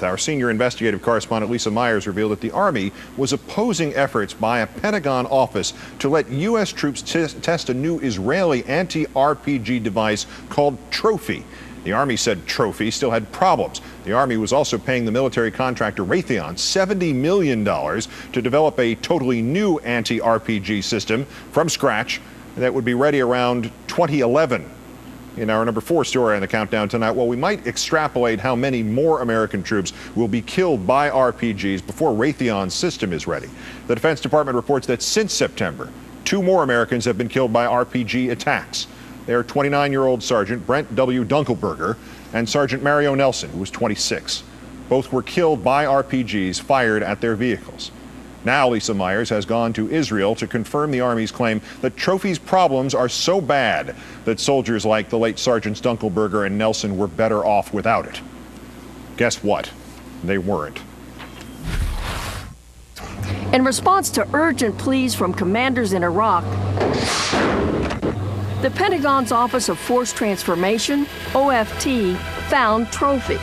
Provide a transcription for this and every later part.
month, our senior investigative correspondent Lisa Myers revealed that the Army was opposing efforts by a Pentagon office to let U.S. troops test a new Israeli anti-RPG device called Trophy. The Army said Trophy still had problems. The Army was also paying the military contractor Raytheon $70 million to develop a totally new anti-RPG system from scratch that would be ready around 2011. In our number 4 story on the countdown tonight, well, we might extrapolate how many more American troops will be killed by RPGs before Raytheon's system is ready. The Defense Department reports that since September, 2 more Americans have been killed by RPG attacks. They are 29-year-old Sergeant Brent W. Dunkelberger and Sergeant Mario Nelson, who was 26. Both were killed by RPGs fired at their vehicles. Now Lisa Myers has gone to Israel to confirm the Army's claim that Trophy's problems are so bad that soldiers like the late Sergeants Dunkelberger and Nelson were better off without it. Guess what? They weren't. In response to urgent pleas from commanders in Iraq, the Pentagon's Office of Force Transformation, OFT, found Trophy.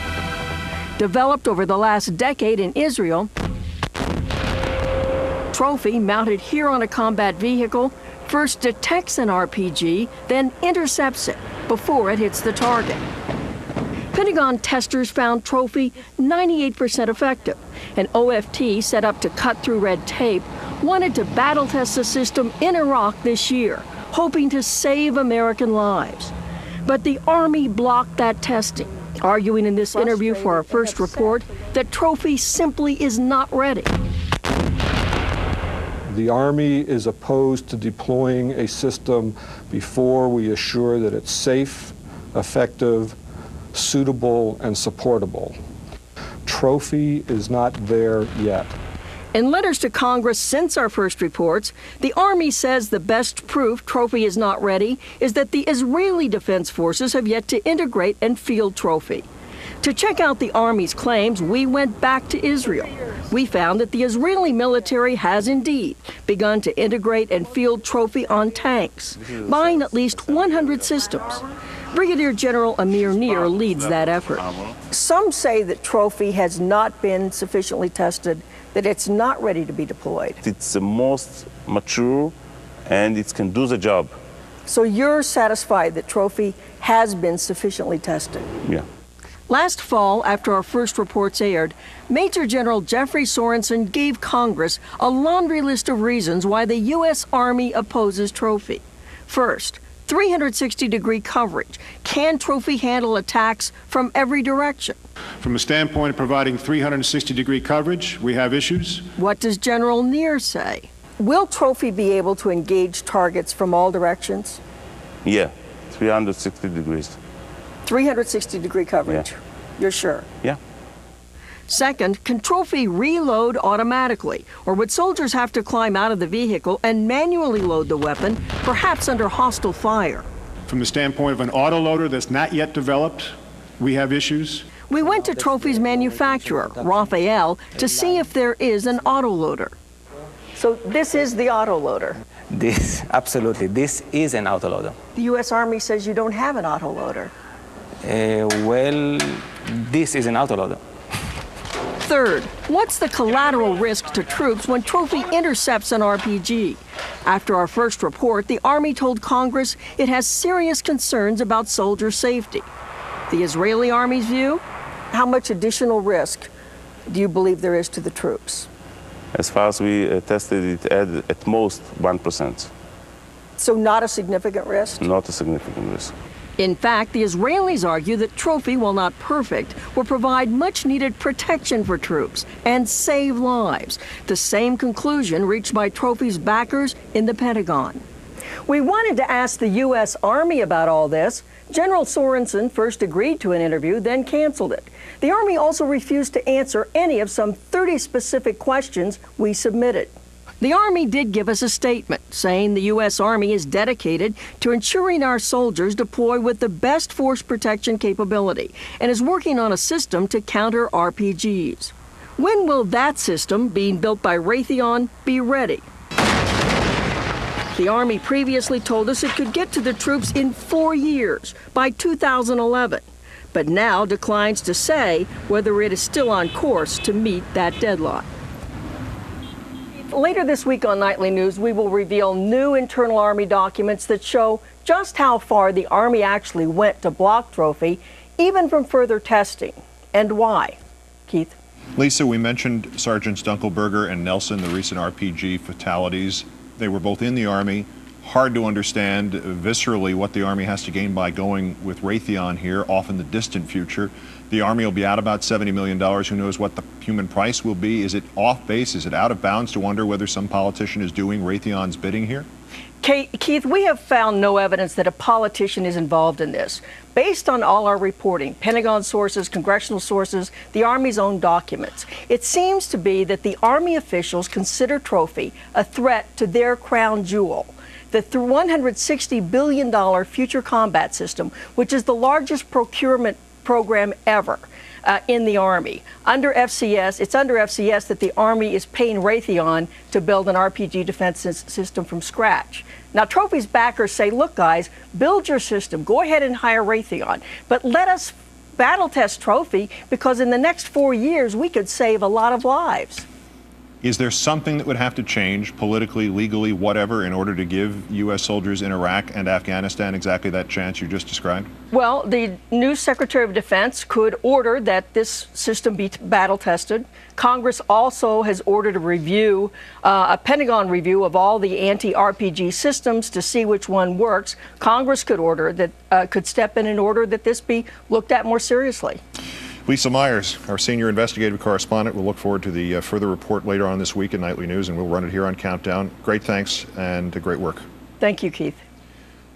Developed over the last decade in Israel, Trophy, mounted here on a combat vehicle, first detects an RPG, then intercepts it before it hits the target. Pentagon testers found Trophy 98% effective, and OFT, set up to cut through red tape, wanted to battle test the system in Iraq this year, hoping to save American lives. But the Army blocked that testing, arguing in this interview for our first report that Trophy simply is not ready. The Army is opposed to deploying a system before we assure that it's safe, effective, suitable, and supportable. Trophy is not there yet. In letters to Congress since our first reports, the Army says the best proof Trophy is not ready is that the Israeli Defense Forces have yet to integrate and field Trophy. To check out the Army's claims, we went back to Israel. We found that the Israeli military has indeed begun to integrate and field Trophy on tanks, buying at least 100 systems. Brigadier General Amir Nir leads that effort. Some say that Trophy has not been sufficiently tested, that it's not ready to be deployed. It's the most mature and it can do the job. So you're satisfied that Trophy has been sufficiently tested? Yeah. Last fall, after our first reports aired, Major General Jeffrey Sorensen gave Congress a laundry list of reasons why the U.S. Army opposes Trophy. First, 360-degree coverage. Can Trophy handle attacks from every direction? From a standpoint of providing 360-degree coverage, we have issues. What does General Nir say? Will Trophy be able to engage targets from all directions? Yeah, 360 degrees. 360-degree coverage? Yeah. You're sure? Yeah. Second, can Trophy reload automatically, or would soldiers have to climb out of the vehicle and manually load the weapon, perhaps under hostile fire? From the standpoint of an autoloader that's not yet developed, we have issues. We went to Trophy's manufacturer, Rafael, to see if there is an autoloader. So this is the autoloader? Absolutely, this is an autoloader. The U.S. Army says you don't have an autoloader. Well, this is an autoloader. Third, what's the collateral risk to troops when Trophy intercepts an RPG? After our first report, the Army told Congress it has serious concerns about soldier safety. The Israeli Army's view? How much additional risk do you believe there is to the troops? As far as we tested it at most 1%. So not a significant risk? Not a significant risk. In fact, the Israelis argue that Trophy, while not perfect, will provide much-needed protection for troops and save lives. The same conclusion reached by Trophy's backers in the Pentagon. We wanted to ask the U.S. Army about all this. General Sorensen first agreed to an interview, then canceled it. The Army also refused to answer any of some 30 specific questions we submitted. The Army did give us a statement saying the U.S. Army is dedicated to ensuring our soldiers deploy with the best force protection capability and is working on a system to counter RPGs. When will that system, being built by Raytheon, be ready? The Army previously told us it could get to the troops in 4 years, by 2011. but now declines to say whether it is still on course to meet that deadline. Later this week on Nightly News, we will reveal new internal Army documents that show just how far the Army actually went to block Trophy, even from further testing, and why. Keith? Lisa, we mentioned Sergeants Dunkelberger and Nelson, the recent RPG fatalities. They were both in the Army. Hard to understand viscerally what the Army has to gain by going with Raytheon here, off in the distant future. The Army will be out about $70 million. Who knows what the human price will be? Is it off base? Is it out of bounds to wonder whether some politician is doing Raytheon's bidding here? Keith, we have found no evidence that a politician is involved in this. Based on all our reporting, Pentagon sources, congressional sources, the Army's own documents, it seems to be that the Army officials consider Trophy a threat to their crown jewel, the $160 billion Future Combat System, which is the largest procurement program ever in the Army. Under FCS, it's under FCS that the Army is paying Raytheon to build an RPG defense system from scratch. Now, Trophy's backers say, look, guys, build your system. Go ahead and hire Raytheon. But let us battle test Trophy, because in the next 4 years, we could save a lot of lives. Is there something that would have to change politically, legally, whatever, in order to give U.S. soldiers in Iraq and Afghanistan exactly that chance you just described? Well, the new Secretary of Defense could order that this system be battle tested. Congress also has ordered a review, a Pentagon review of all the anti-RPG systems to see which one works. Congress could order that, could step in and order that this be looked at more seriously. Lisa Myers, our senior investigative correspondent. We'll look forward to the further report later on this week in Nightly News, and we'll run it here on Countdown. Great thanks and great work. Thank you, Keith.